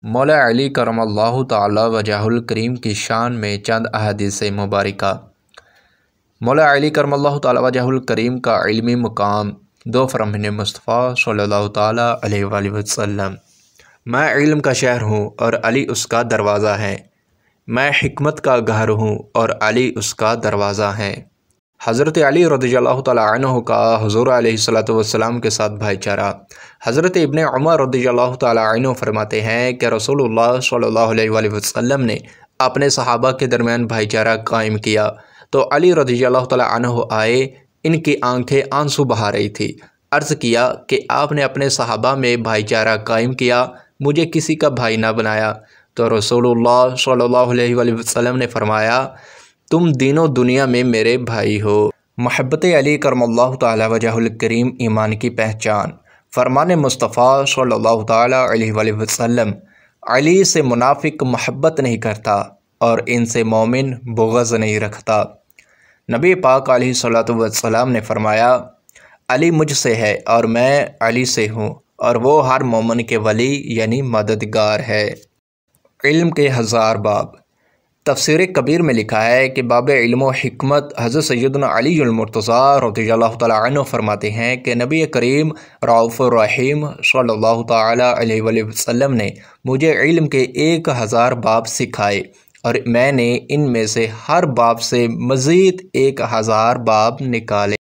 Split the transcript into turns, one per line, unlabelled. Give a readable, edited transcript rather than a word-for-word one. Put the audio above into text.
مولا علی کرم اللہ تعالی وجہ الکریم کی شان میں چند احادیث مبارکہ۔ مولا علی کرم اللہ تعالی وجہ الکریم کا علمی مقام دو فرمان مصطفیٰ صلی اللہ تعالی علیہ وآلہ وسلم۔ میں علم کا شہر ہوں اور علی اس کا دروازہ ہے۔ میں حکمت کا گھر ہوں اور علی اس کا دروازہ ہے۔ حضرت علی رضی اللہ تعالیٰ عنہ کا حضور علیہ السلام کے ساتھ بھائی چارہ۔ حضرت ابن عمر رضی اللہ تعالیٰ عنہ فرماتے ہیں کہ رسول اللہ صلی اللہ علیہ وآلہ وسلم نے اپنے صحابہ کے درمیان بھائی چارہ قائم کیا تو علی رضی اللہ تعالیٰ عنہ آئے، ان کی آنکھیں آنسو بہا رہی تھی۔ عرض کیا کہ آپ نے اپنے صحابہ میں بھائی چارہ قائم کیا، مجھے کسی کا بھائی نہ بنایا۔ تو رسول اللہ صلی اللہ علیہ وآلہ وسلم نے فرمایا، تم دین و دنیا میں میرے بھائی ہو۔ محبت علی کرم اللہ تعالی وجہ الکریم ایمان کی پہچان۔ فرمان مصطفیٰ صلی اللہ تعالی علیہ وآلہ وسلم، علی سے منافق محبت نہیں کرتا اور ان سے مومن بغض نہیں رکھتا۔ نبی پاک علیہ السلام نے فرمایا، علی مجھ سے ہے اور میں علی سے ہوں، اور وہ ہر مومن کے ولی یعنی مددگار ہے۔ علم کے ہزار باب۔ تفسیر کبیر میں لکھا ہے کہ باب علم و حکمت حضرت سیدنا علی المرتضیٰ رضی اللہ تعالیٰ عنہ فرماتے ہیں کہ نبی کریم رؤوف الرحیم صلی اللہ تعالیٰ علیہ وآلہ وسلم نے مجھے علم کے 1000 باب سکھائے، اور میں نے ان میں سے ہر باب سے مزید 1000 باب نکالے۔